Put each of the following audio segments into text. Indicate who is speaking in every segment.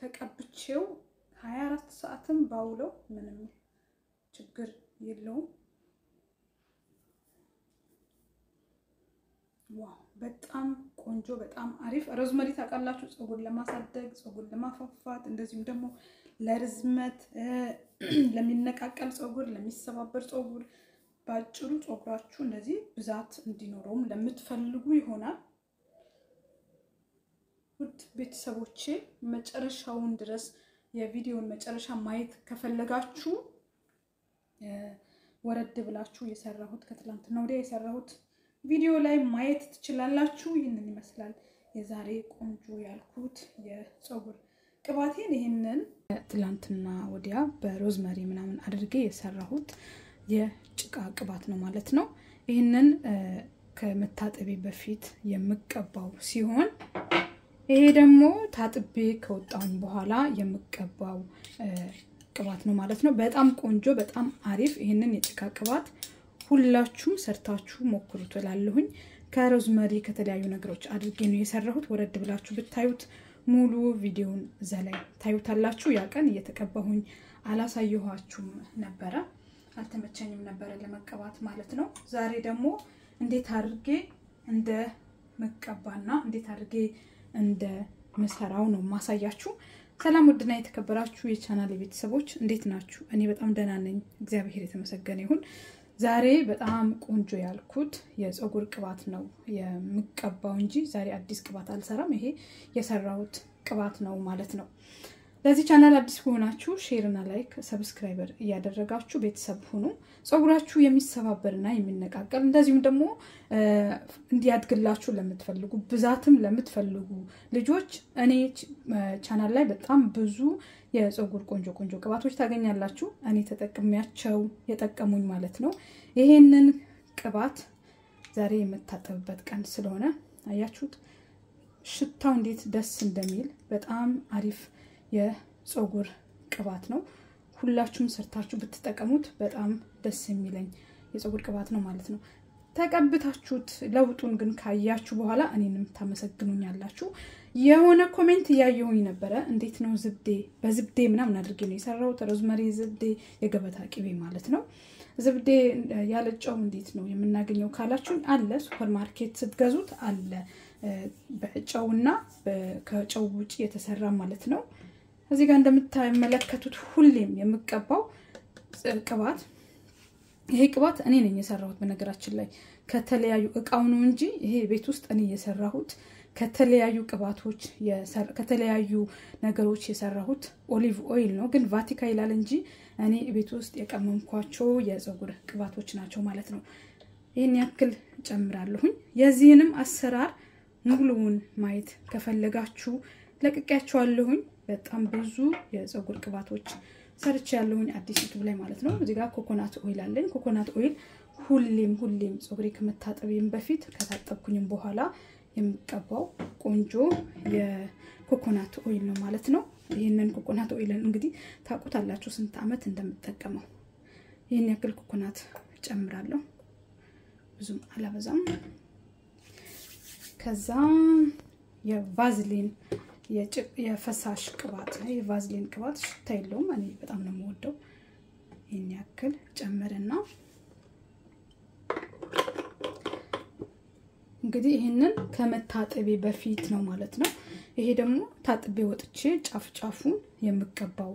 Speaker 1: ተቀብቼው 24 ሰዓትም ባውለው ምንም ችግር የለውም ዋው በጣም ቆንጆ በጣም አሪፍ ሮዝመሪ ታቃላችሁ ጸጉር ለማሳደግ ጸጉር ለማፋፋት እንደዚሁም ደግሞ ለርዝመት ለሚነቃቀል ጸጉር ለሚሰባበር ጸጉር ባጭሩ ጸጉራችሁ እንደዚህ ብዛት እንዲኖረው ለምትፈልጉ ይሆናል ውድ ቤተሰቦቼ መጨረሻውን ድረስ የቪዲዮን መጨረሻ ማየት ከፈለጋችሁ ወረድ ብላችሁ የሰራሁት ከትላንትና ወዲያ የሰራሁት ቪዲዮ ላይ ማየት ትችላላችሁ ይሄንን ይመስላል የዛሬ ቆንጆ ያልኩት የጸጉር ቅባቴን ይሄንን ትላንትና ወዲያ በሮዝመሪ ምናምን አድርጌ የሰራሁት የጭቃ ቅባት ነው ማለት ነው ይሄንን ከመታጠቢ በፊት የምቀባው ሲሆን ይሄ ደግሞ ታጥቤ ከወጣው በኋላ የምቀባው ቅባት ነው ማለት ነው በጣም ቆንጆ በጣም አሪፍ ይሄንን የጭቃ ቅባት ሁላችሁም ሰርታችሁ ሞክሩት እላለሁኝ ከሮዝመሪ ከተለያዩ ነገሮች አድርጌ ነው የሰራሁት ወረድ ብላችሁ ብታዩት ሙሉ ቪዲዮን ዘላይ ታዩታላችሁ ያ ቀን እየተቀባሁኝ አላሳየኋችሁም ነበር አልተመቸኝም ነበር ለመቀባት ማለት ነው ዛሬ ደግሞ እንዴት አድርጌ እንደ መቀባና እንዴት አድርጌ እንደ መሰራው ነው ማሳያችሁ ሰላም ወድና የተከበራችሁ የቻናሌ ቤተሰቦች እንዴት ናችሁ እኔ በጣም ደህና ነኝ እግዚአብሔር የተመሰገነ ይሁን ዛሬ በጣም ቆንጆ ያልኩት የጸጉር ቅባት ነው የምቀባው እንጂ ዛሬ አዲስ ቅባት አልሰራም ይሄ የሰራሁት ቅባት ነው ማለት ነው ለዚህ ቻናል አዲስ ሆናችሁ ሼር እና ላይክ ሰብስክራይበር ያደረጋችሁ ቤተሰብ ሁኑ ጸጉራችሁ የሚሰባበርና የሚነቃቀል እንደዚሁም ደግሞ እንዲያድግላችሁ ለምትፈልጉ ብዛትም ለምትፈልጉ ልጆች እኔ ቻናል ላይ በጣም ብዙ የጸጉር ቆንጆ ቅባቶች ታገኛላችሁ እኔ ተጠቅሚያቸው የጠቀሙኝ ማለት ነው ይሄንን ቅባት ዛሬ የምታጠብበት ቀን ስለሆነ አያችሁት ሽታው እንዴት ደስ እንደሚል በጣም አሪፍ የጸጉር ቅባት ነው ሁላችሁም ሰርታችሁ ብትጠቀሙት በጣም ደስ የሚለኝ የጸጉር ቅባት ነው ማለት ነው ተቀብታችሁት ለውጡን ግን ካያችሁ በኋላ እኔንም ታመሰግኑኛላችሁ የሆነ ኮሜንት ያየሁኝ ነበር እንዴት ነው ዝብዴ በዝብዴ ምናምን አድርጌ ነው የሰራው ሮዝመሪ ዝብዴ የገበታ ቅቤ ማለት ነው ዝብዴ ያለጨው እንዴት ነው የምናገኘው ካላችሁ አለ ሱፐርማርኬት ስትገዙት አለ በጨውና ከጨው ውጪ የተሰራ ማለት ነው እዚህ ጋር እንደምታመለከቱት ሁሌም የምቀባው ቅባት ይሄ ቅባት እኔ ነኝ የሰራሁት በነገራችን ላይ ከተለያዩ እቃው ነው እንጂ ይሄ ቤት ውስጥ እኔ የሰራሁት ከተለያዩ ቅባቶች ከተለያዩ ነገሮች የሰራሁት ኦሊቭ ኦይል ነው ግን ቫቲካ ይላል እንጂ እኔ ቤት ውስጥ የቀመምኳቸው የጸጉር ቅባቶች ናቸው ማለት ነው ይሄን ያክል ጨምራለሁኝ የዚህንም አሰራር ሙሉውን ማየት ከፈለጋችሁ ለቅቄያችኋለሁኝ በጣም ብዙ የጸጉር ቅባቶች ሰርቻለሁኝ አዲስ ዩቲዩብ ላይ ማለት ነው እዚህ ጋር ኮኮናት ኦይል አለኝ ኮኮናት ኦይል ሁሌም ጸጉሬ ከመታጠብም በፊት ከታጠብኩኝም በኋላ የምቀባው ቆንጆ የኮኮናት ኦይል ነው ማለት ነው ይሄንን ኮኮናት ኦይልን እንግዲህ ታቁታላችሁ ስንት አመት እንደምጠቀመው ይሄን ያክል ኮኮናት ጨምራለሁ ብዙም አላበዛም ከዛ የቫዝሊን የፈሳሽ ቅባት የቫዝሊን ቅባት ሽታ የለውም እኔ በጣም ነው የምወደው ይሄን ያክል ጨምረና እንግዲህ ይሄንን ከመታጠቢ በፊት ነው ማለት ነው ይሄ ደግሞ ታጥቤ ወጥቼ ጫፍጫፉን የምቀባው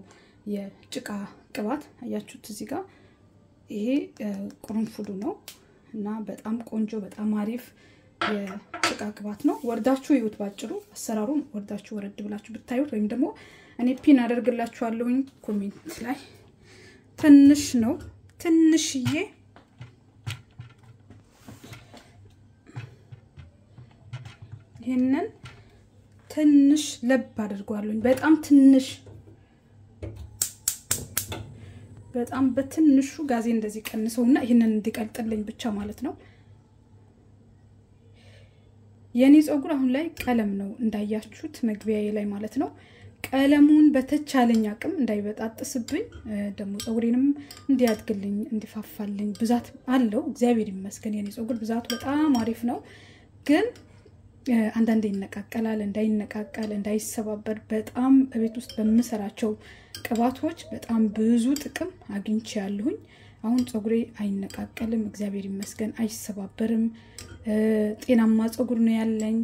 Speaker 1: የጭቃ ቅባት አያችሁት እዚህ ጋር ይሄ ቁርንፉዱ ነው እና በጣም ቆንጆ በጣም አሪፍ የጭቃ ቅባት ነው ወርዳችሁ ይውት ባጭሩ አሰራሩን ወርዳችሁ ወረድ ብላችሁ ብታዩት ወይም ደግሞ እኔ ፒን አደርግላችኋለሁኝ ኮሜንት ላይ ትንሽ ነው ትንሽዬ ይሄንን ትንሽ ለብ አድርጓለሁኝ በጣም ትንሽ በጣም በትንሹ ጋዜ እንደዚህ ቀንሰውና ይሄንን እንዲቀልጥልኝ ብቻ ማለት ነው የኔ ጸጉር አሁን ላይ ቀለም ነው እንዳያችሁት መግቢያዬ ላይ ማለት ነው ቀለሙን በተቻለኝ አቅም እንዳይበጣጥስብኝ ደሞ ጸጉሬንም እንዲያድግልኝ እንዲፋፋልኝ ብዛት አለው እግዚአብሔር ይመስገን የኔ ጸጉር ብዛቱ በጣም አሪፍ ነው ግን አንዳንዴ ይነቃቀላል እንዳይነቃቀል እንዳይሰባበር በጣም ቤት ውስጥ በመሰራቸው ቅባቶች በጣም ብዙ ጥቅም አግኝቻለሁኝ አሁን ጸጉሬ አይነቃቀልም እግዚአብሔር ይመስገን አይሰባበርም ጤናማ ጸጉር ነው ያለኝ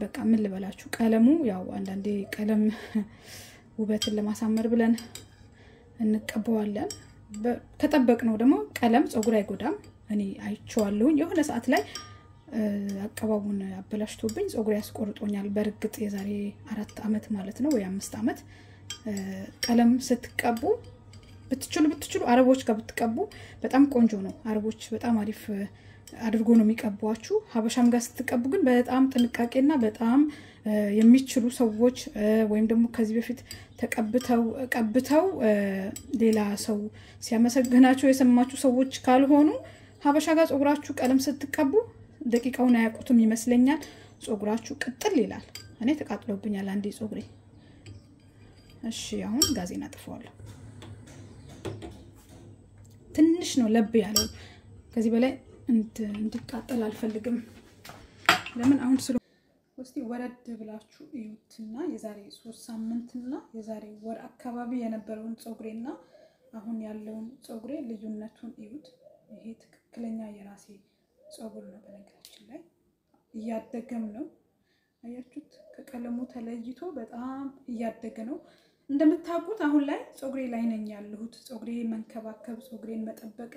Speaker 1: በቃ ምን ልበላችሁ ቀለሙ ያው አንዳንዴ ቀለም ውበትን ለማሳመር ብለን እንቀበዋለን ከተጠበቅነው ደግሞ ቀለም ጸጉር አይጎዳም እኔ አይቼዋለሁኝ የሆነ ሰዓት ላይ አቀባቡን አበላሽቶብኝ ጸጉር ያስቆርጦኛል በርግጥ የዛሬ 4 አመት ማለት ነው ወይ 5 አመት ቀለም ስትቀቡ ብትችሉ አረቦች ጋር ብትቀቡ በጣም ቆንጆ ነው አረቦች በጣም አሪፍ አድርጎ ነው የሚቀባዋችሁ ሀበሻም ጋር ስትቀቡ ግን በጣም ጥንቃቄና በጣም የሚችሉ ሰዎች ወይም ደግሞ ከዚህ በፊት ተቀብተው ሌላ ሰው ሲያመሰግናቸው የሰማችሁ ሰዎች ካልሆኑ ሀበሻ ጋር ጸጉራችሁ ቀለም ስትቀቡ ደቂቃውን አያቁቱም ይመስለኛል ጸጉራችሁ ቅጥል ይላል እኔ ተቃጥሎብኛል አንዴ ጸጉሬ እሺ አሁን ጋዜና አጥፈዋለሁ ትንሽ ነው ለብ ያለው ከዚህ በላይ እንድቃጠል አልፈልግም ለምን አሁን እስቲ ወረድ ብላችሁ እዩትና የዛሬ 3 ሳምንትና የዛሬ ወር አካባቢ የነበረውን ጸጉሬና አሁን ያለውን ጸጉሬ ልዩነቱን እዩት ይሄ ትክክለኛ የራሴ ጸጉር ነው በነገራችን ላይ እያደገም ነው አያችሁት ከቀለሙ ተለይቶ በጣም እያደገ ነው እንደምታውቁት አሁን ላይ ጸጉሬ ላይ ነኝ ያለሁት ጸጉሬ መንከባከብ ጸጉሬን መጠበቅ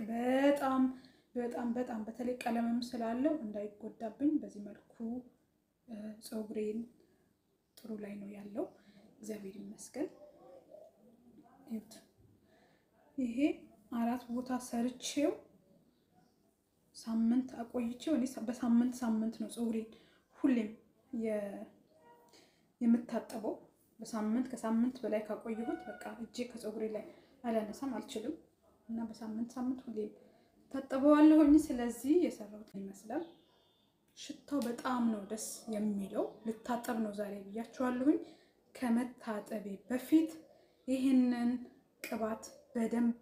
Speaker 1: በጣም በተለይ ቀለምም ስላለው እንዳይጎዳብኝ በዚህ መልኩ ጸጉሬን ጥሩ ላይ ነው ያለው እግዚአብሔር ይመስገን ይሄ 4 ቦታ ሰርቼው ሳምንት አቆይቼው እኔ በሳምንት ነው ጸጉሬን ሁሌም የምታጠበው በሳምንት ከሳምንት በላይ ካቆየሁት በቃ እጄ ከጸጉሬ ላይ አላነሳም አልችልም እና በሳምንት ሁሌም ታጠበዋለሁኝ ስለዚህ የሰራሁት ይመስላል ሽታው በጣም ነው ደስ የሚለው ልታጠብ ነው ዛሬ ብያችኋለሁኝ ከመታጠቤ በፊት ይሄንን ቅባት በደንብ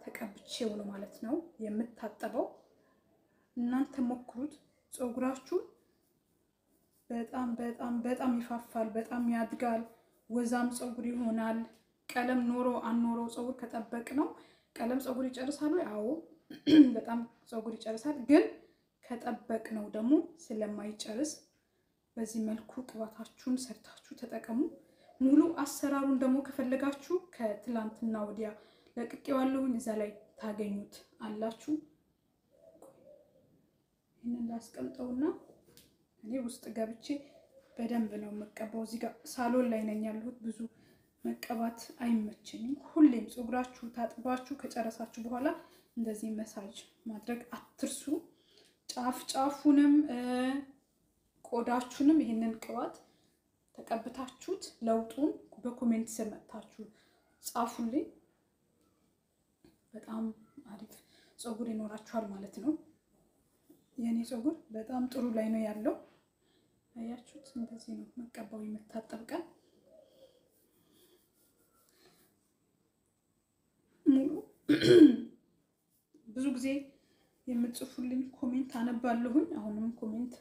Speaker 1: ተቀብቼው ነው ማለት ነው የምታጠበው እናንተ ሞክሩት ጸጉራችሁ በጣም ይፋፋል በጣም ያድጋል ወዛም ጸጉር ይሆናል ቀለም ኖሮ አንኖሮ ጸጉር ከጠበቅ ነው ቀለም ጸጉር ይጨርሳል አዎ በጣም ጸጉር ይጨርሳል ግን ከጠበቅ ነው ደግሞ ስለማይጨርስ በዚህ መልኩ ቅባታችሁን ሰርታችሁ ተጠቀሙ ሙሉ አሰራሩን ደግሞ ከፈለጋችሁ ከትላንትና ወዲያ ለቅቄዋለሁኝ እዛ ላይ ታገኙት አላችሁ ይሄንን ላስቀምጠውና እኔ ውስጥ ገብቼ በደንብ ነው መቀባው እዚህ ጋር ሳሎን ላይ ነኝ ያለሁት ብዙ መቀባት አይመቸኝም ሁሌም ጸጉራችሁ ታጥባችሁ ከጨረሳችሁ በኋላ እንደዚህ መሳጅ ማድረግ አትርሱ ጫፉንም ቆዳችሁንም ይሄንን ቅባት ተቀብታችሁት ለውጡን በኮሜንት ስር መጣችሁ ጻፉልኝ በጣም አሪፍ ጸጉር ይኖራችኋል ማለት ነው የኔ ጸጉር በጣም ጥሩ ላይ ነው ያለው አያችሁት እንደዚህ ነው መቀባው የምታጠብቀን ሙሉ ብዙ ጊዜ የምትጽፉልኝ ኮሜንት አነባለሁኝ አሁንም ኮሜንት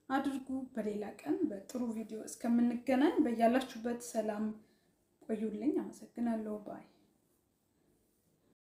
Speaker 1: አድርጉ በሌላ ቀን በጥሩ ቪዲዮ እስከምንገናኝ በያላችሁበት ሰላም ቆዩልኝ አመሰግናለሁ ባይ